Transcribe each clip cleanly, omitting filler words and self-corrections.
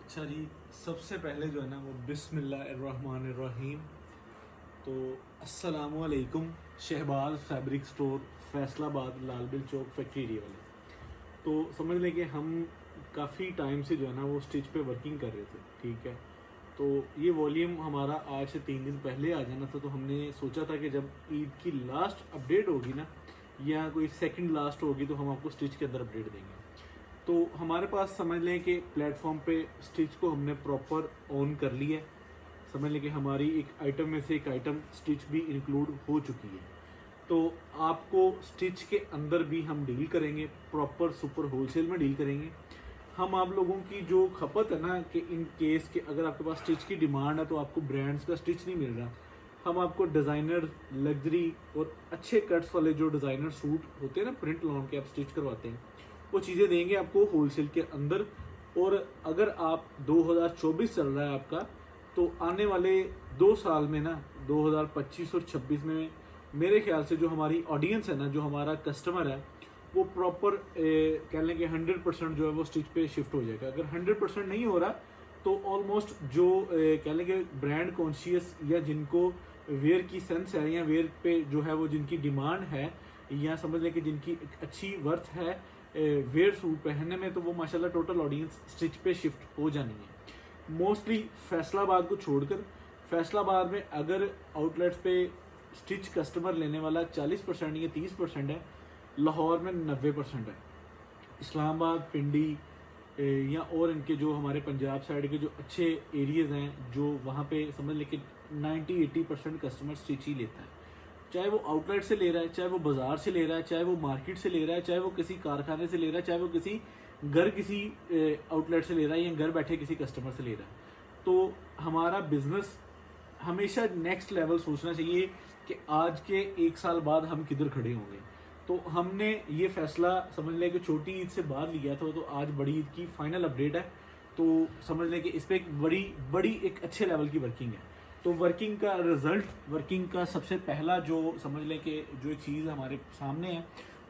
अच्छा जी, सबसे पहले जो है ना वो बिस्मिल्लाहिर्रहमानिर्रहीम। तो अस्सलामु अलैकुम। शहबाज फैब्रिक स्टोर, फैसलाबाद, लाल बिल चौक, फैक्ट्री एरिया वाले। तो समझ लें कि हम काफ़ी टाइम से जो है ना वो स्टिच पे वर्किंग कर रहे थे, ठीक है। तो ये वॉल्यूम हमारा आज से 3 दिन पहले आ जाना था, तो हमने सोचा था कि जब ईद की लास्ट अपडेट होगी ना, या कोई सेकंड लास्ट होगी, तो हम आपको स्टिच के अंदर अपडेट देंगे। तो हमारे पास समझ लें कि प्लेटफॉर्म पे स्टिच को हमने प्रॉपर ऑन कर लिया है। समझ लें कि हमारी एक आइटम में से एक आइटम स्टिच भी इंक्लूड हो चुकी है। तो आपको स्टिच के अंदर भी हम डील करेंगे, प्रॉपर सुपर होलसेल में डील करेंगे। हम आप लोगों की जो खपत है ना, कि इन केस के अगर आपके पास स्टिच की डिमांड है तो आपको ब्रांड्स का स्टिच नहीं मिल रहा, हम आपको डिज़ाइनर, लग्जरी और अच्छे कट्स वाले जो डिज़ाइनर सूट होते हैं ना, प्रिंट लॉन के आप स्टिच करवाते हैं, वो चीज़ें देंगे आपको होलसेल के अंदर। और अगर आप 2024 चल रहा है आपका, तो आने वाले 2 साल में ना, 2025 और 26 में मेरे ख्याल से जो हमारी ऑडियंस है ना, जो हमारा कस्टमर है, वो प्रॉपर कह लें कि 100% जो है वो स्टिच पे शिफ्ट हो जाएगा। अगर 100% नहीं हो रहा तो ऑलमोस्ट जो कह लें कि ब्रांड कॉन्शियस या जिनको वेयर की सेंस है, या वेयर पे जो है वो जिनकी डिमांड है, या समझ लें कि जिनकी एक अच्छी वर्थ है वेयर सूट पहनने में, तो वो माशाल्लाह टोटल ऑडियंस स्टिच पे शिफ्ट हो जानी है। मोस्टली फैसलाबाद को छोड़कर, फैसलाबाद में अगर आउटलेट्स पे स्टिच कस्टमर लेने वाला 40% या 30% है, लाहौर में 90% है। इस्लामाबाद, पिंडी या और इनके जो हमारे पंजाब साइड के जो अच्छे एरियाज़ हैं, जो वहाँ पे समझ लें कि 90-80% कस्टमर स्टिच ही लेता है। चाहे वो आउटलेट से ले रहा है, चाहे वो बाज़ार से ले रहा है, चाहे वो मार्केट से ले रहा है, चाहे वो किसी कारखाने से ले रहा है, चाहे वो किसी आउटलेट से ले रहा है, या घर बैठे किसी कस्टमर से ले रहा है। तो हमारा बिजनेस हमेशा नेक्स्ट लेवल सोचना चाहिए कि आज के 1 साल बाद हम किधर खड़े होंगे। तो हमने ये फैसला समझ लें कि छोटी ईद से बाद लिया था, तो आज बड़ी ईद की फाइनल अपडेट है। तो समझ लें कि इस पर एक बड़ी बड़ी एक अच्छे लेवल की वर्किंग है। तो वर्किंग का रिजल्ट, वर्किंग का सबसे पहला जो समझ लें कि जो चीज़ हमारे सामने है,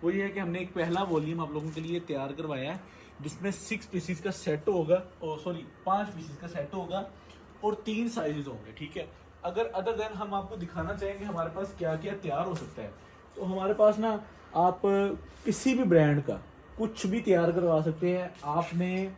वो ये है कि हमने एक पहला वॉल्यूम आप लोगों के लिए तैयार करवाया है, जिसमें 6 पीसीज का सेट होगा, और सॉरी 5 पीसीज का सेट होगा, और 3 साइजेस होंगे, ठीक है। अगर अदर देन हम आपको दिखाना चाहेंगे हमारे पास क्या क्या तैयार हो सकता है, तो हमारे पास ना आप किसी भी ब्रांड का कुछ भी तैयार करवा सकते हैं। आपने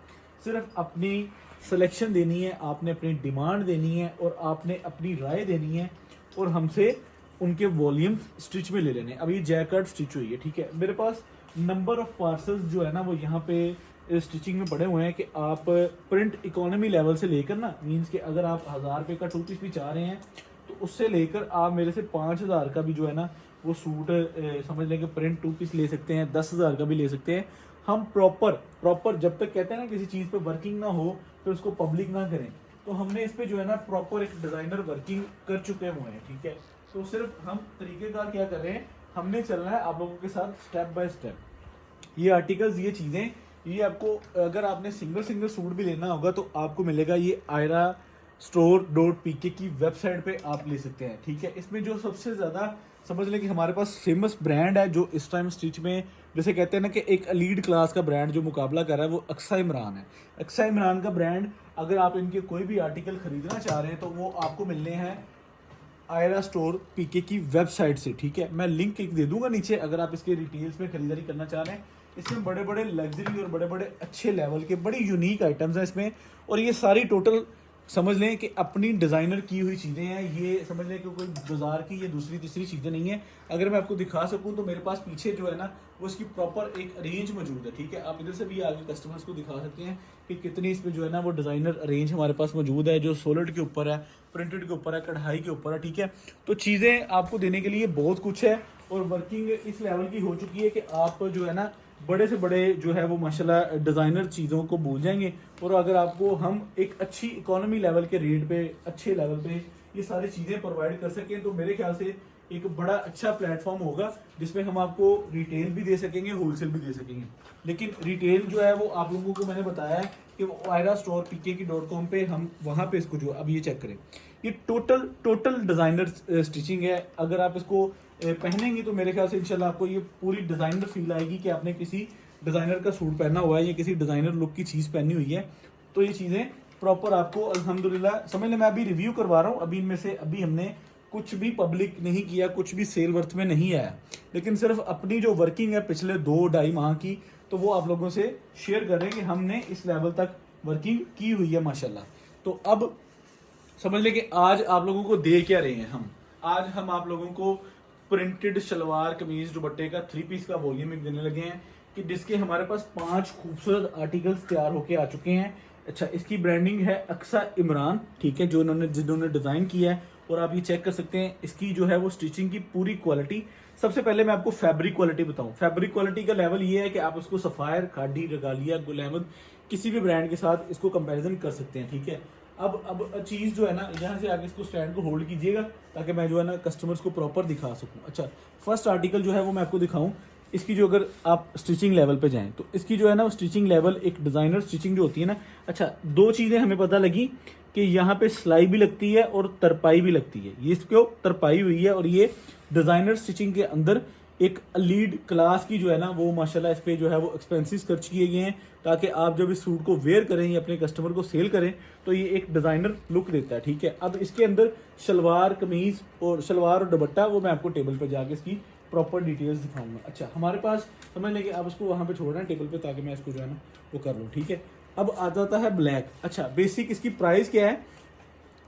सिर्फ अपनी सिलेक्शन देनी है, आपने अपनी डिमांड देनी है, और आपने अपनी राय देनी है, और हमसे उनके वॉल्यूम स्टिच में ले लेने। अभी जैकेट स्टिच हुई है, ठीक है। मेरे पास नंबर ऑफ पार्सल्स जो है ना वो यहाँ पे स्टिचिंग में पड़े हुए हैं, कि आप प्रिंट इकोनॉमी लेवल से लेकर ना, मीन्स कि अगर आप 1000 रुपये का 2 पीस भी चाह रहे हैं, तो उससे लेकर आप मेरे से 5000 का भी जो है ना वो सूट समझ लें कि प्रिंट 2 पीस ले सकते हैं, 10,000 का भी ले सकते हैं। हम प्रॉपर जब तक कहते हैं ना किसी चीज़ पे वर्किंग ना हो तो उसको पब्लिक ना करें, तो हमने इस पे जो है ना प्रॉपर एक डिज़ाइनर वर्किंग कर चुके हुए हैं, ठीक है। तो सिर्फ हम तरीकेकार क्या कर रहे हैं, हमने चलना है आप लोगों के साथ स्टेप बाय स्टेप। ये आर्टिकल्स, ये चीज़ें, ये आपको अगर आपने सिंगल सिंगल सूट भी लेना होगा तो आपको मिलेगा ये आयरा store.pk की वेबसाइट पे आप ले सकते हैं, ठीक है। इसमें जो सबसे ज़्यादा समझ लें कि हमारे पास फेमस ब्रांड है जो इस टाइम स्टिच में, जैसे कहते हैं ना कि एक लीड क्लास का ब्रांड जो मुकाबला कर रहा है, वो अक्सा इमरान है। अक्सा इमरान का ब्रांड, अगर आप इनके कोई भी आर्टिकल खरीदना चाह रहे हैं तो वो आपको मिलने हैं आयरा स्टोर पीके की वेबसाइट से, ठीक है। मैं लिंक एक दे दूंगा नीचे, अगर आप इसके डिटेल्स में खरीदारी करना चाह रहे हैं। इसमें बड़े बड़े लग्जरी और बड़े बड़े अच्छे लेवल के बड़ी यूनिक आइटम्स हैं इसमें, और ये सारी टोटल समझ लें कि अपनी डिज़ाइनर की हुई चीज़ें हैं। ये समझ लें कि कोई बाजार की ये दूसरी तीसरी चीज़ें नहीं है। अगर मैं आपको दिखा सकूं तो मेरे पास पीछे जो है ना वो इसकी प्रॉपर एक रेंज मौजूद है, ठीक है। आप इधर से भी आगे कस्टमर्स को दिखा सकते हैं कि कितनी इसमें जो है ना वो डिज़ाइनर रेंज हमारे पास मौजूद है, जो सोलिड के ऊपर है, प्रिंटेड के ऊपर है, कढ़ाई के ऊपर है, ठीक है। तो चीज़ें आपको देने के लिए बहुत कुछ है, और वर्किंग इस लेवल की हो चुकी है कि आप जो है ना बड़े से बड़े जो है वो माशाल्लाह डिज़ाइनर चीज़ों को भूल जाएंगे। और अगर आपको हम एक अच्छी इकोनॉमी लेवल के रेट पे, अच्छे लेवल पे ये सारी चीज़ें प्रोवाइड कर सकें, तो मेरे ख्याल से एक बड़ा अच्छा प्लेटफॉर्म होगा, जिसमें हम आपको रिटेल भी दे सकेंगे, होलसेल भी दे सकेंगे। लेकिन रिटेल जो है वो आप लोगों को मैंने बताया है कि वो आयरा स्टोर पीके की .com पे हम वहाँ पे इसको जो, अब ये चेक करें, ये टोटल डिज़ाइनर स्टिचिंग है। अगर आप इसको पहनेंगे तो मेरे ख्याल से इंशाल्लाह आपको ये पूरी डिज़ाइनर फील आएगी कि आपने किसी डिज़ाइनर का सूट पहना हुआ है या किसी डिज़ाइनर लुक की चीज़ पहनी हुई है। तो ये चीज़ें प्रॉपर आपको अल्हम्दुलिल्लाह समझ लें। मैं अभी रिव्यू करवा रहा हूँ, अभी इनमें से अभी हमने कुछ भी पब्लिक नहीं किया, कुछ भी सेल वर्थ में नहीं आया, लेकिन सिर्फ अपनी जो वर्किंग है पिछले 2-2.5 माह की, तो वो आप लोगों से शेयर कर रहे हैं कि हमने इस लेवल तक वर्किंग की हुई है माशाल्लाह। तो अब समझ लें कि आज आप लोगों को दे क्या रहे हैं हम। आज हम आप लोगों को प्रिंटेड शलवार कमीज दुपट्टे का 3 पीस का वॉल्यूम एक देने लगे हैं कि जिसके हमारे पास 5 खूबसूरत आर्टिकल्स तैयार होके आ चुके हैं। अच्छा, इसकी ब्रांडिंग है अक्सा इमरान, ठीक है, जो जिन्होंने डिज़ाइन किया है, और आप ये चेक कर सकते हैं इसकी जो है वो स्टिचिंग की पूरी क्वालिटी। सबसे पहले मैं आपको फैब्रिक क्वालिटी बताऊं। फैब्रिक क्वालिटी का लेवल ये है कि आप उसको सफ़ायर, खाडी, रगालिया, गुल अहमद किसी भी ब्रांड के साथ इसको कंपैरिजन कर सकते हैं, ठीक है। अब चीज़ जो है ना, यहाँ से आगे इसको स्टैंड को होल्ड कीजिएगा ताकि मैं जो है ना कस्टमर्स को प्रॉपर दिखा सकूँ। अच्छा, फर्स्ट आर्टिकल जो है वो मैं आपको दिखाऊँ। इसकी जो अगर आप स्टिचिंग लेवल पे जाएं तो इसकी जो है ना स्टिचिंग लेवल, एक डिज़ाइनर स्टिचिंग जो होती है ना, अच्छा 2 चीज़ें हमें पता लगी कि यहाँ पे सिलाई भी लगती है और तरपाई भी लगती है। ये इसको तरपाई हुई है और ये डिज़ाइनर स्टिचिंग के अंदर एक लीड क्लास की जो है ना वो माशाल्लाह इस पर जो है वो एक्सपेंसेस खर्च किए गए हैं, ताकि आप जब इस सूट को वेयर करें या अपने कस्टमर को सेल करें तो ये एक डिज़ाइनर लुक देता है, ठीक है। अब इसके अंदर शलवार कमीज और शलवार और दुपट्टा वो मैं आपको टेबल पर जाके इसकी प्रॉपर डिटेल्स दिखाऊंगा। अच्छा, हमारे पास समझ लेंगे आप उसको वहाँ पे छोड़ रहे हैं टेबल पे ताकि मैं इसको जो है ना वो कर लूँ, ठीक है। अब आ जाता है ब्लैक। अच्छा, बेसिक इसकी प्राइस क्या है,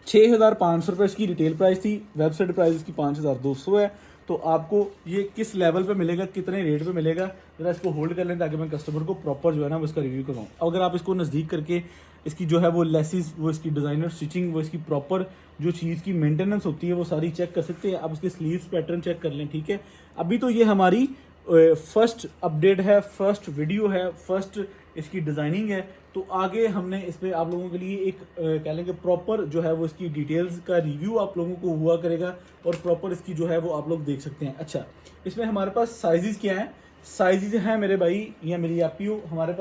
6,500 रुपये इसकी रिटेल प्राइस थी, वेबसाइट प्राइस इसकी 5,200 है। तो आपको ये किस लेवल पे मिलेगा, कितने रेट पे मिलेगा, ज़रा इसको होल्ड कर लें ताकि मैं कस्टमर को प्रॉपर जो है ना वो इसका रिव्यू करवाऊँ। अगर आप इसको नज़दीक करके इसकी जो है वो लेसिस, वो इसकी डिज़ाइनर स्टिचिंग, वो इसकी प्रॉपर जो चीज़ की मेंटेनेंस होती है वो सारी चेक कर सकते हैं। आप उसके स्लीव्स पैटर्न चेक कर लें, ठीक है। अभी तो ये हमारी फर्स्ट अपडेट है, फर्स्ट वीडियो है, फर्स्ट इसकी डिज़ाइनिंग है। तो आगे हमने इस पर आप लोगों के लिए एक कह लेंगे प्रॉपर जो है वो इसकी डिटेल्स का रिव्यू आप लोगों को हुआ करेगा और प्रॉपर इसकी जो है वो आप लोग देख सकते हैं। अच्छा, इसमें हमारे पास साइजेस क्या हैं, साइजेस हैं मेरे भाई या मेरी आपियो, हमारे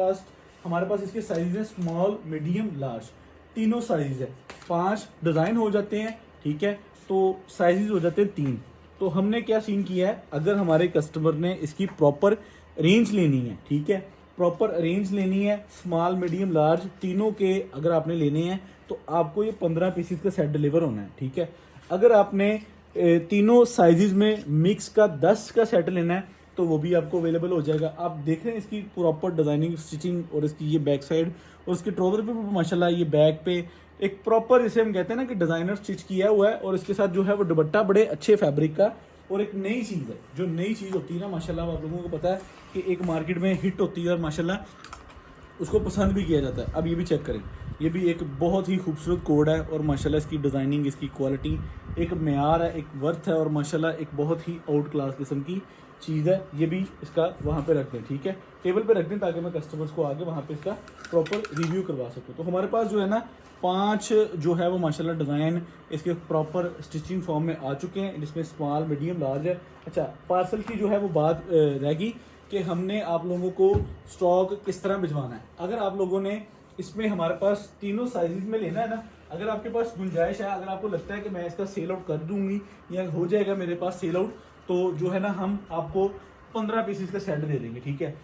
पास इसके साइजेस हैं स्मॉल, मीडियम, लार्ज, तीनों साइजेस है। 5 डिज़ाइन हो जाते हैं, ठीक है, तो साइजेस हो जाते हैं 3। तो हमने क्या सीन किया है, अगर हमारे कस्टमर ने इसकी प्रॉपर रेंज लेनी है, ठीक है, प्रॉपर रेंज लेनी है, स्मॉल, मीडियम, लार्ज तीनों के अगर आपने लेने हैं तो आपको ये 15 पीसीस का सेट डिलीवर होना है, ठीक है। अगर आपने तीनों साइजेस में मिक्स का 10 का सेट लेना है तो वो भी आपको अवेलेबल हो जाएगा। आप देख रहे हैं इसकी प्रॉपर डिज़ाइनिंग, स्टिचिंग और इसकी ये बैक साइड और इसके ट्राउज़र पे माशाल्लाह ये बैक पे एक प्रॉपर, इसे हम कहते हैं ना कि डिज़ाइनर स्टिच किया हुआ है। और इसके साथ जो है वो दुपट्टा बड़े अच्छे फैब्रिक का, और एक नई चीज़ है, जो नई चीज़ होती है ना माशाल्लाह आप लोगों को पता है कि एक मार्केट में हिट होती है और माशाल्लाह उसको पसंद भी किया जाता है। अब ये भी चेक करें, ये भी एक बहुत ही खूबसूरत कोड है और माशाल्लाह इसकी डिज़ाइनिंग, इसकी क्वालिटी एक मेयार है, एक वर्थ है और माशाल्लाह एक बहुत ही आउट क्लास किस्म की चीज़ है। ये भी इसका वहाँ पे रख दें, ठीक है, टेबल पे रख दें ताकि मैं कस्टमर्स को आगे वहाँ पे इसका प्रॉपर रिव्यू करवा सकूँ। तो हमारे पास जो है ना 5 जो है वो माशाल्लाह डिज़ाइन इसके प्रॉपर स्टिचिंग फॉर्म में आ चुके हैं, जिसमें स्मॉल, मीडियम, लार्ज है। अच्छा, पार्सल की जो है वो बात रहेगी कि हमने आप लोगों को स्टॉक किस तरह भिजवाना है। अगर आप लोगों ने इसमें हमारे पास तीनों साइजेस में लेना है ना, अगर आपके पास गुंजाइश है, अगर आपको लगता है कि मैं इसका सेल आउट कर दूंगी या हो जाएगा मेरे पास सेल आउट, तो जो है ना हम आपको 15 पीसेस का सेट दे देंगे, ठीक है।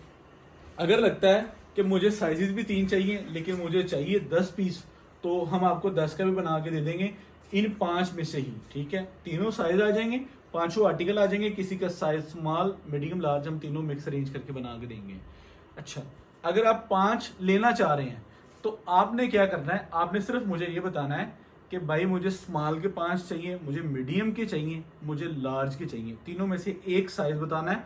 अगर लगता है कि मुझे साइजेस भी 3 चाहिए लेकिन मुझे चाहिए 10 पीस, तो हम आपको 10 का भी बना के दे देंगे इन 5 में से ही, ठीक है। तीनों साइज आ जाएंगे, 5 आर्टिकल आ जाएंगे, किसी का साइज स्मॉल, मीडियम, लार्ज हम तीनों मिक्स अरेंज करके बना के देंगे। अच्छा, अगर आप 5 लेना चाह रहे हैं तो आपने क्या करना है, आपने सिर्फ मुझे ये बताना है कि भाई मुझे स्मॉल के 5 चाहिए, मुझे मीडियम के चाहिए, मुझे लार्ज के चाहिए, तीनों में से एक साइज बताना है।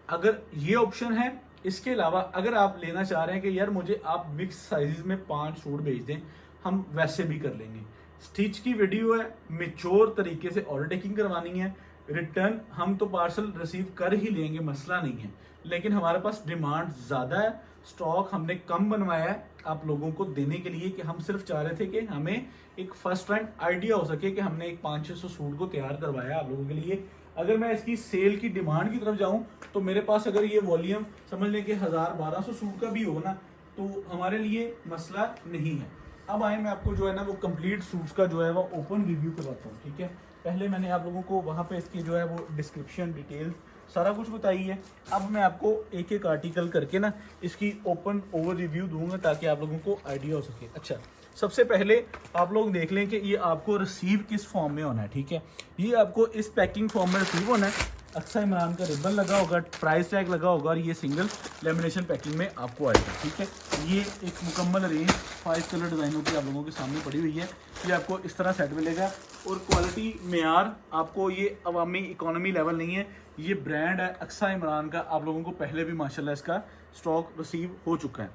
अगर ये ऑप्शन है, इसके अलावा अगर आप लेना चाह रहे हैं कि यार मुझे आप मिक्स साइजेस में 5 सूट भेज दें, हम वैसे भी कर लेंगे। स्टिच की वीडियो है, मेच्योर तरीके से ऑर्डर टेकिंग करवानी है, रिटर्न हम तो पार्सल रिसीव कर ही लेंगे, मसला नहीं है, लेकिन हमारे पास डिमांड ज़्यादा है, स्टॉक हमने कम बनवाया है आप लोगों को देने के लिए कि हम सिर्फ चाह रहे थे कि हमें एक फर्स्ट टाइम आइडिया हो सके कि हमने एक 500-600 सूट को तैयार करवाया आप लोगों के लिए। अगर मैं इसकी सेल की डिमांड की तरफ जाऊं तो मेरे पास अगर ये वॉल्यूम समझ लें कि 1000-1200 सूट का भी हो ना तो हमारे लिए मसला नहीं है। अब आए मैं आपको जो है ना वो कंप्लीट सूट्स का जो है वो ओपन रिव्यू करवाता हूँ, ठीक है। पहले मैंने आप लोगों को वहाँ पे इसकी जो है वो डिस्क्रिप्शन डिटेल्स सारा कुछ बताई है। अब मैं आपको एक एक आर्टिकल करके ना इसकी ओपन ओवर रिव्यू दूंगा ताकि आप लोगों को आइडिया हो सके। अच्छा, सबसे पहले आप लोग देख लें कि ये आपको रिसीव किस फॉर्म में होना है, ठीक है। ये आपको इस पैकिंग फॉर्म में रिसीव होना है। अक्सा इमरान का रिबन लगा होगा, प्राइस टैग लगा होगा और ये सिंगल लेमिनेशन पैकिंग में आपको आएगा, ठीक है। ये एक मुकम्मल रेंज 5 कलर डिज़ाइनों की आप लोगों के सामने पड़ी हुई है। ये आपको इस तरह सेट मिलेगा और क्वालिटी मेयार आपको ये अवामी इकोनॉमी लेवल नहीं है, ये ब्रांड है अक्सा इमरान का। आप लोगों को पहले भी माशाल्लाह इसका स्टॉक रिसीव हो चुका है।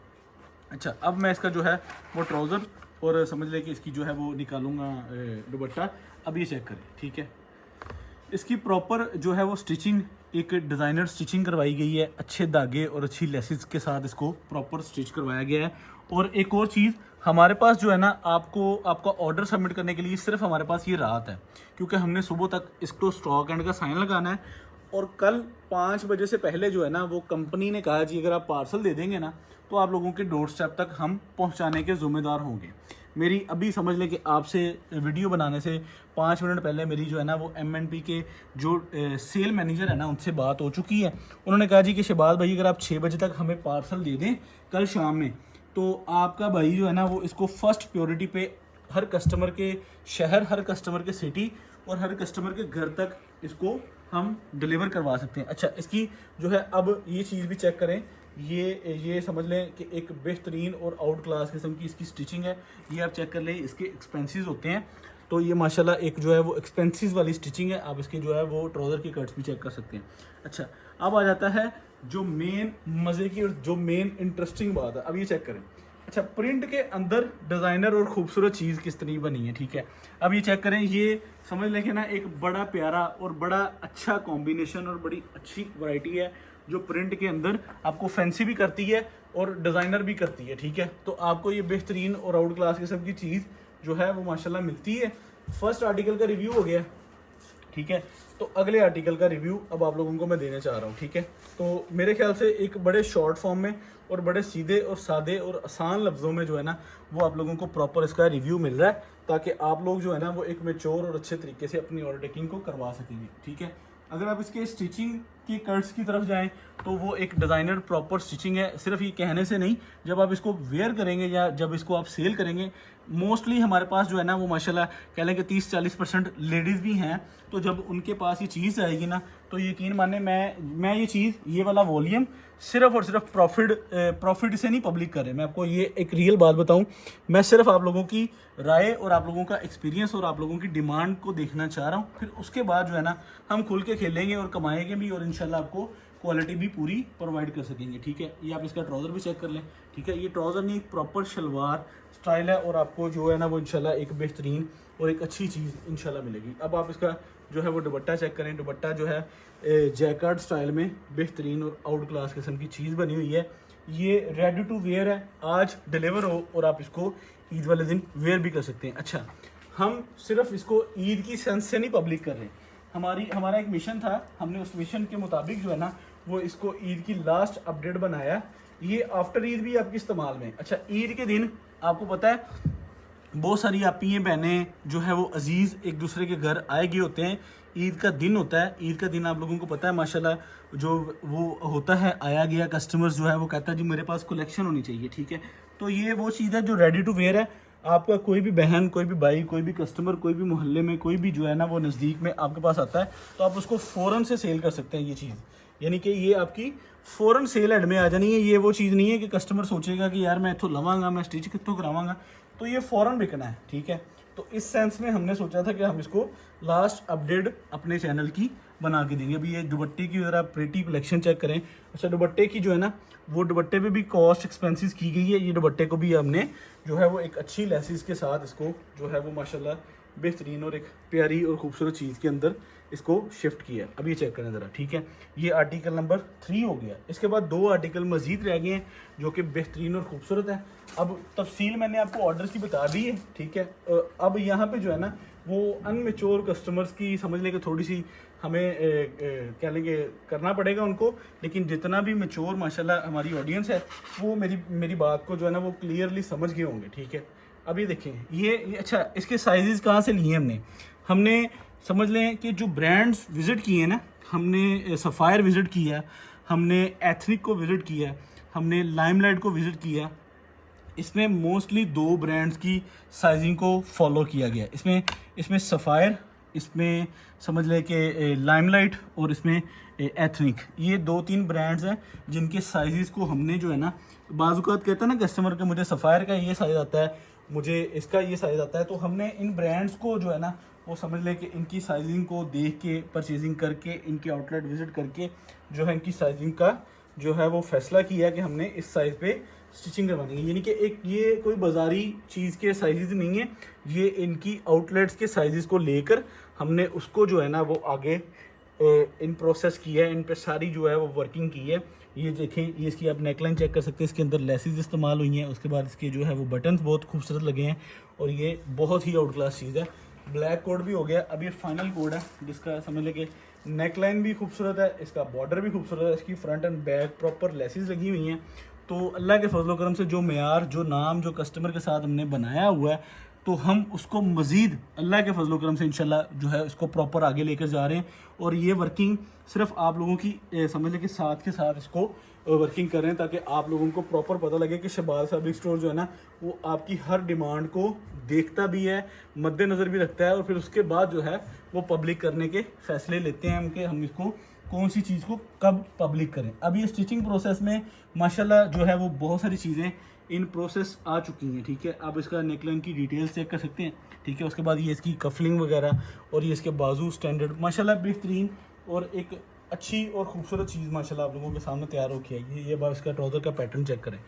अच्छा, अब मैं इसका जो है वो ट्राउज़र और समझ लें कि इसकी जो है वो निकालूंगा दुपट्टा। अब ये चेक करें, ठीक है। इसकी प्रॉपर जो है वो स्टिचिंग, एक डिज़ाइनर स्टिचिंग करवाई गई है, अच्छे धागे और अच्छी लेसिस के साथ इसको प्रॉपर स्टिच करवाया गया है। और एक और चीज़, हमारे पास जो है ना आपका ऑर्डर सबमिट करने के लिए सिर्फ हमारे पास ये रात है, क्योंकि हमने सुबह तक इसको स्टॉक एंड का साइन लगाना है और कल 5 बजे से पहले जो है ना वो कंपनी ने कहा जी अगर आप पार्सल दे देंगे ना तो आप लोगों के डोर स्टेप तक हम पहुंचाने के ज़िम्मेदार होंगे। मेरी अभी समझ लें कि आपसे वीडियो बनाने से 5 मिनट पहले मेरी जो है ना वो MNP के जो सेल मैनेजर है ना उनसे बात हो चुकी है। उन्होंने कहा जी कि शहबाज भाई अगर आप 6 बजे तक हमें पार्सल दे दें कल शाम में तो आपका भाई जो है ना वो इसको फर्स्ट प्योरिटी पे हर कस्टमर के शहर, हर कस्टमर के सिटी और हर कस्टमर के घर तक इसको हम डिलीवर करवा सकते हैं। अच्छा, इसकी जो है अब ये चीज़ भी चेक करें, ये समझ लें कि एक बेहतरीन और आउट क्लास किस्म की इसकी स्टिचिंग है। ये आप चेक कर लें, इसके एक्सपेंसेस होते हैं तो ये माशाल्लाह एक जो है वो एक्सपेंसेस वाली स्टिचिंग है। आप इसके जो है वो ट्राउज़र की कट्स भी चेक कर सकते हैं। अच्छा, अब आ जाता है जो मेन मज़े की और जो मेन इंटरेस्टिंग बात है। अब ये चेक करें। अच्छा, प्रिंट के अंदर डिज़ाइनर और खूबसूरत चीज़ किस तरह बनी है, ठीक है। अब ये चेक करें, ये समझ लें कि ना एक बड़ा प्यारा और बड़ा अच्छा कॉम्बिनेशन और बड़ी अच्छी वैरायटी है जो प्रिंट के अंदर आपको फैंसी भी करती है और डिज़ाइनर भी करती है, ठीक है। तो आपको ये बेहतरीन और आउट क्लास किस्म की चीज़ जो है वो माशाल्लाह मिलती है। फर्स्ट आर्टिकल का रिव्यू हो गया, ठीक है। तो अगले आर्टिकल का रिव्यू अब आप लोगों को मैं देने चाह रहा हूँ, ठीक है। तो मेरे ख्याल से एक बड़े शॉर्ट फॉर्म में और बड़े सीधे और सादे और आसान लफ्ज़ों में जो है ना वो आप लोगों को प्रॉपर इसका रिव्यू मिल रहा है ताकि आप लोग जो है ना वो एक मैच्योर और अच्छे तरीके से अपनी ऑर्डर टेकिंग को करवा सकेंगे, ठीक है। अगर आप इसके स्टिचिंग की कट्स की तरफ जाएं तो वो एक डिज़ाइनर प्रॉपर स्टिचिंग है, सिर्फ ये कहने से नहीं, जब आप इसको वेयर करेंगे या जब इसको आप सेल करेंगे, मोस्टली हमारे पास जो है ना वो माशाल्लाह कह लें कि 30-40% लेडीज़ भी हैं। तो जब उनके पास ये चीज़ आएगी ना तो यकीन माने मैं ये चीज़, ये वाला वॉल्यूम सिर्फ और सिर्फ प्रॉफिट से नहीं पब्लिक कर रहे। मैं आपको ये एक रियल बात बताऊं, मैं सिर्फ आप लोगों की राय और आप लोगों का एक्सपीरियंस और आप लोगों की डिमांड को देखना चाह रहा हूं। फिर उसके बाद जो है ना हम खुल के खेलेंगे और कमाएंगे भी और इंशाल्लाह आपको क्वालिटी भी पूरी प्रोवाइड कर सकेंगे, ठीक है। ये आप इसका ट्राउज़र भी चेक कर लें, ठीक है। ये ट्राउज़र नहीं, एक प्रॉपर शलवार स्टाइल है और आपको जो है ना वो इंशाल्लाह एक बेहतरीन और एक अच्छी चीज़ इंशाल्लाह मिलेगी। अब आप इसका जो है वो दुपट्टा चेक करें। दुपट्टा जो है जैकार्ड स्टाइल में बेहतरीन और आउट क्लास किस्म की चीज़ बनी हुई है। ये रेडी टू वेयर है, आज डिलीवर हो और आप इसको ईद वाले दिन वेयर भी कर सकते हैं। अच्छा, हम सिर्फ इसको ईद की सेंस से नहीं पब्लिक कर रहे, हमारा एक मिशन था, हमने उस मिशन के मुताबिक जो है ना वो इसको ईद की लास्ट अपडेट बनाया। ये आफ्टर ईद भी आपकी इस्तेमाल में। अच्छा, ईद के दिन आपको पता है बहुत सारी आपी बहनें जो है वो अजीज़ एक दूसरे के घर आए गए होते हैं। ईद का दिन होता है, ईद का दिन आप लोगों को पता है माशाल्लाह जो वो होता है आया गया कस्टमर्स जो है वो कहता है जी मेरे पास कलेक्शन होनी चाहिए, ठीक है। तो ये वो चीज़ है जो रेडी टू वेयर है। आपका कोई भी बहन, कोई भी भाई, कोई भी कस्टमर, कोई भी मोहल्ले में कोई भी जो है ना वो नज़दीक में आपके पास आता है तो आप उसको फ़ौरन से सेल कर सकते हैं ये चीज़, यानी कि ये आपकी फ़ौरन सेल एड में आ जानी है। ये वो चीज़ नहीं है कि कस्टमर सोचेगा कि यार मैं इतों लवांगा, मैं स्टिच कितों करावांगा, तो ये फ़ौरन बिकना है, ठीक है। तो इस सेंस में हमने सोचा था कि हम इसको लास्ट अपडेट अपने चैनल की बना के देंगे। अभी ये दुपट्टे की ज़रा प्रिटी कलेक्शन चेक करें। अच्छा, दुपट्टे की जो है ना वो दुपट्टे पे भी कॉस्ट एक्सपेंसेस की गई है। ये दुपट्टे को भी हमने जो है वो एक अच्छी लेसिस के साथ इसको जो है वो माशाल्लाह बेहतरीन और एक प्यारी और खूबसूरत चीज़ के अंदर इसको शिफ्ट किया है। अब ये चेक करें ज़रा, ठीक है। ये आर्टिकल नंबर 3 हो गया। इसके बाद 2 आर्टिकल मज़ीद रह गए हैं जो कि बेहतरीन और खूबसूरत है। अब तफसील मैंने आपको ऑर्डर की बता दी है, ठीक है। अब यहाँ पे जो है ना वो अनमेच्योर कस्टमर्स की समझ लें कि थोड़ी सी हमें क्या लेंगे करना पड़ेगा उनको, लेकिन जितना भी मेच्योर माशाल्लाह हमारी ऑडियंस है वो मेरी बात को जो है ना वो क्लियरली समझ गए होंगे, ठीक है। अब ये देखें, ये अच्छा इसके साइजेस कहाँ से लिए हमने समझ लें कि जो ब्रांड्स विज़िट किए हैं ना, हमने सफ़ायर विज़िट किया, हमने एथनिक को विज़िट किया, हमने लाइमलाइट को विज़िट किया, इसमें मोस्टली 2 ब्रांड्स की साइजिंग को फॉलो किया गया। इसमें सफ़ायर, इसमें समझ लें कि लाइमलाइट और इसमें एथनिक, ये 2-3 ब्रांड्स हैं जिनके साइज़ को हमने जो है ना, बाज़-औक़ात कहता है ना कस्टमर के मुझे सफ़ायर का ये साइज़ आता है, मुझे इसका ये साइज़ आता है, तो हमने इन ब्रांड्स को जो है ना वो समझ लें कि इनकी साइजिंग को देख के, परचेजिंग करके, इनके आउटलेट विज़िट करके जो है इनकी साइजिंग का जो है वो फ़ैसला किया कि हमने इस साइज़ पे स्टिचिंग करवानी है। यानी कि एक ये कोई बाज़ारी चीज़ के साइज़ नहीं है, ये इनकी आउटलेट्स के साइज़ को लेकर हमने उसको जो है ना वो आगे इन प्रोसेस किया है, इन पे सारी जो है वो वर्किंग की है। ये देखें, ये इसकी आप नेकलाइन चेक कर सकते हैं, इसके अंदर लेसेस इस्तेमाल हुई हैं, उसके बाद इसके जो है वो बटन्स बहुत खूबसूरत लगे हैं और ये बहुत ही आउट क्लास चीज़ है। ब्लैक कोड भी हो गया, अब ये फाइनल कोड है जिसका समझ लें कि नेकलाइन भी खूबसूरत है, इसका बॉर्डर भी खूबसूरत है, इसकी front end back proper laces लगी हुई हैं। तो अल्लाह के फजल करम से जो मेयार, जो नाम, जो कस्टमर के साथ हमने बनाया हुआ है, तो हम उसको मज़ीद अल्लाह के फजल करम से इंशाल्लाह जो है उसको प्रॉपर आगे लेकर जा रहे हैं। और ये वर्किंग सिर्फ आप लोगों की समझ लें कि साथ के साथ इसको वर्किंग कर रहे हैं ताकि आप लोगों को प्रॉपर पता लगे कि शहबाज फैब्रिक स्टोर जो है ना वो आपकी हर डिमांड को देखता भी है, मद्देनज़र भी रखता है और फिर उसके बाद जो है वो पब्लिक करने के फ़ैसले लेते हैं कि हम इसको कौन सी चीज़ को कब पब्लिक करें। अब ये स्टिचिंग प्रोसेस में माशाल्लाह जो है वो बहुत सारी चीज़ें इन प्रोसेस आ चुकी हैं, ठीक है। आप इसका नेकलाइन की डिटेल्स चेक कर सकते हैं, ठीक है। उसके बाद ये इसकी कफलिंग वगैरह और ये इसके बाजू स्टैंडर्ड माशाल्लाह बेहतरीन और एक अच्छी और खूबसूरत चीज़ माशाल्लाह आप लोगों के सामने तैयार होकर आई है। ये बात इसका ट्राउज़र का पैटर्न चेक करें,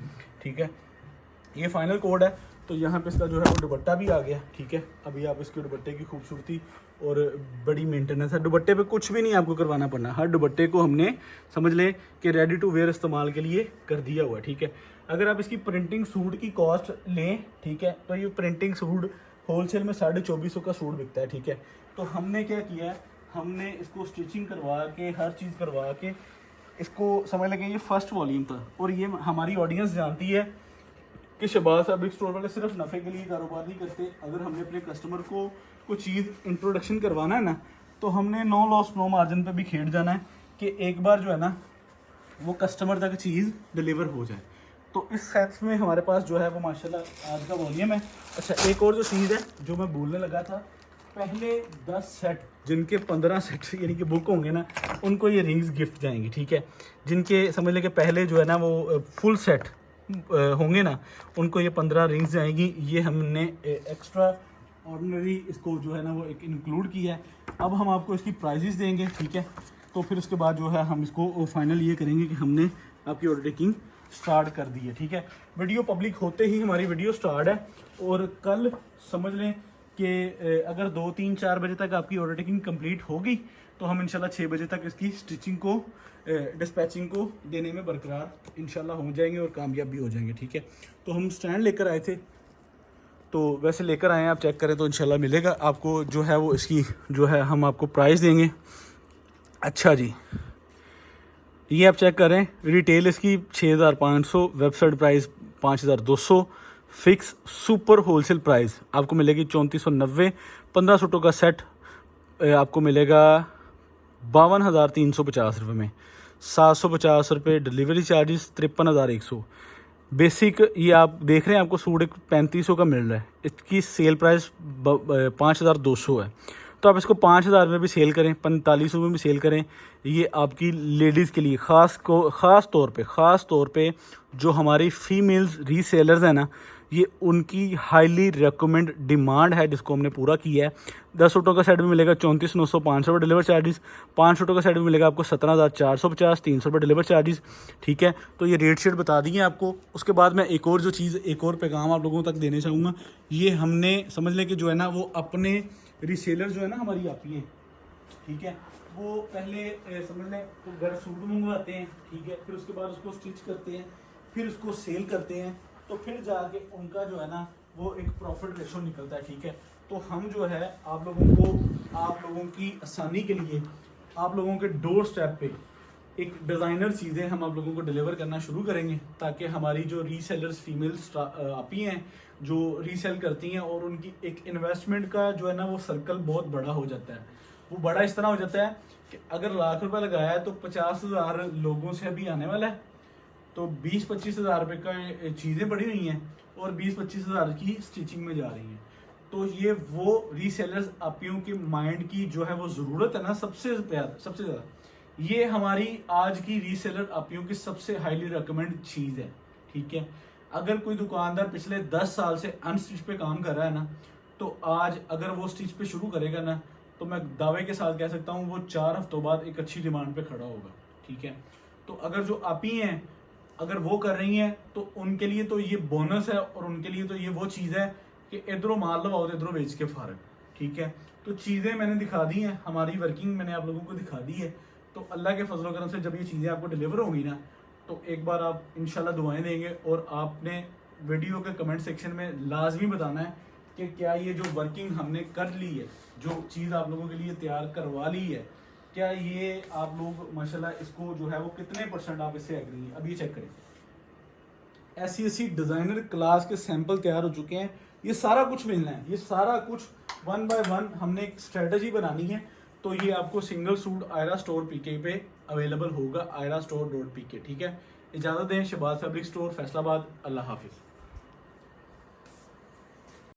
ठीक है। ये फाइनल कोड है, तो यहाँ पे इसका जो है वो दुपट्टा भी आ गया, ठीक है। अभी आप इसके दुपट्टे की खूबसूरती और बड़ी मेंटेनेंस है, दुपट्टे पे कुछ भी नहीं आपको करवाना पड़ना, हर दुपट्टे को हमने समझ लें कि रेडी टू वेयर इस्तेमाल के लिए कर दिया हुआ है, ठीक है। अगर आप इसकी प्रिंटिंग सूट की कॉस्ट लें, ठीक है, तो ये प्रिंटिंग सूट होलसेल में 2450 का सूट बिकता है, ठीक है। तो हमने क्या किया है, हमने इसको स्टिचिंग करवा के, हर चीज़ करवा के इसको समझ लगे, ये फर्स्ट वॉल्यूम था। और ये हमारी ऑडियंस जानती है कि शहबाज फैब्रिक स्टोर वाले सिर्फ नफ़े के लिए कारोबार नहीं करते। अगर हमने अपने कस्टमर को कोई चीज़ इंट्रोडक्शन करवाना है ना, तो हमने नो लॉस नो मार्जिन पे भी खेट जाना है कि एक बार जो है ना वो कस्टमर तक चीज़ डिलीवर हो जाए। तो इस सेंस में हमारे पास जो है वो माशाल्लाह आज का वॉल्यूम है। अच्छा, एक और जो चीज़ है जो मैं बोलने लगा था, पहले 10 सेट जिनके 15 सेट यानी कि बुक होंगे ना, उनको ये रिंग्स गिफ्ट जाएंगी, ठीक है। जिनके समझ लें कि पहले जो है ना वो फुल सेट होंगे ना, उनको ये 15 रिंग्स जाएंगी। ये हमने एक्स्ट्रा ऑर्डिनरी इसको जो है ना वो एक इंक्लूड किया है। अब हम आपको इसकी प्राइजेस देंगे, ठीक है। तो फिर उसके बाद जो है हम इसको फाइनल ये करेंगे कि हमने आपकी ऑर्डर टेकिंग स्टार्ट कर दी है, ठीक है। वीडियो पब्लिक होते ही हमारी वीडियो स्टार्ट है और कल समझ लें कि अगर 2, 3, 4 बजे तक आपकी ऑर्डर टेकिंग कंप्लीट होगी तो हम इंशाल्लाह 6 बजे तक इसकी स्टिचिंग को डिस्पैचिंग को देने में बरकरार इंशाल्लाह हो जाएंगे और कामयाब भी हो जाएंगे, ठीक है। तो हम स्टैंड लेकर आए थे, तो वैसे लेकर आए हैं, आप चेक करें तो इंशाल्लाह मिलेगा आपको जो है वो इसकी जो है हम आपको प्राइस देंगे। अच्छा जी, ये आप चेक करें, रिटेल इसकी 6500, website price 5200, fix super wholesale price आपको मिलेगी 3490। 15 सूटों का सेट आपको मिलेगा 52,350 रुपये में, 750 रुपये डिलीवरी चार्जेस, 53,100 बेसिक। ये आप देख रहे हैं आपको सूट एक 3500 का मिल रहा है, इसकी सेल प्राइस 5200 है। तो आप इसको 5000 में भी सेल करें, 4500 में भी सेल करें, ये आपकी लेडीज़ के लिए ख़ास तौर पे जो हमारी फीमेल्स रीसेलर्स हैं ना, ये उनकी हाईली रिकमेंड डिमांड है जिसको हमने पूरा किया है। 10 सूटों का सेट भी मिलेगा 34,900, 500 रुपये डिलीवर चार्जेस। 5 सूटों का सेट भी मिलेगा आपको 17,450, 300 रुपये डिलीवर चार्जेस, ठीक है। तो ये रेट शेट बता दिए आपको। उसके बाद मैं एक और पैगाम आप लोगों तक देना चाहूँगा। ये हमने समझ लें कि जो है ना वो अपने रीसेलर जो है ना हमारी आती हैं, ठीक है, वो पहले समझ लें तो घर सूट मंगवाते हैं, ठीक है, फिर उसके बाद उसको स्टिच करते हैं, फिर उसको सेल करते हैं, तो फिर जाके उनका जो है ना वो एक प्रॉफिट रेशो निकलता है, ठीक है। तो हम जो है आप लोगों की आसानी के लिए आप लोगों के डोर स्टेप पे एक डिज़ाइनर चीज़ें हम आप लोगों को डिलीवर करना शुरू करेंगे, ताकि हमारी जो रीसेलर्स फीमेल्स आपी हैं जो रीसेल करती हैं, और उनकी एक इन्वेस्टमेंट का जो है ना वो सर्कल बहुत बड़ा हो जाता है। वो बड़ा इस तरह हो जाता है कि अगर लाख रुपए लगाया है तो 50,000 लोगों से अभी आने वाला है, तो 20-25 हज़ार रुपये का चीज़ें बढ़ी हुई हैं और 20-25 हज़ार की स्टिचिंग में जा रही हैं। तो ये वो रीसेलर्स आपियों के माइंड की जो है वो ज़रूरत है ना, सबसे ज़्यादा ये हमारी आज की रीसेलर आपियों की सबसे हाईली रिकमेंड चीज़ है। ठीक है, अगर कोई दुकानदार पिछले 10 साल से अनस्टिच पे काम कर रहा है ना, तो आज अगर वो स्टिच पे शुरू करेगा ना, तो मैं दावे के साथ कह सकता हूँ वो 4 हफ्तों बाद एक अच्छी डिमांड पे खड़ा होगा। ठीक है, तो अगर जो आपी हैं अगर वो कर रही हैं तो उनके लिए तो ये बोनस है, और उनके लिए तो ये वो चीज़ है कि इधरों माल लगाओ तो इधरों बेच के फारग। ठीक है, तो चीज़ें मैंने दिखा दी हैं, हमारी वर्किंग मैंने आप लोगों को दिखा दी है। तो अल्लाह के फजल करम से जब ये चीज़ें आपको डिलीवर होंगी ना, तो एक बार आप इंशाल्लाह दुआएं देंगे, और आपने वीडियो के कमेंट सेक्शन में लाजमी बताना है कि क्या ये जो वर्किंग हमने कर ली है, जो चीज़ आप लोगों के लिए तैयार करवा ली है, क्या ये आप लोग माशाल्लाह इसको जो है वो कितने % आप इससे एग्री हैं। अब ये चेक करें, ऐसी डिज़ाइनर क्लास के सैंपल तैयार हो चुके हैं। ये सारा कुछ मिलना है, ये सारा कुछ 1 बाय 1 हमने एक स्ट्रेटजी बनानी है। तो ये आपको single suit Aira store PK पे अवेलेबल होगा, aira store.pk। ठीक है, इजाज़त दें। Shahbaz fabric store Faisalabad. अल्लाह हाफिज़।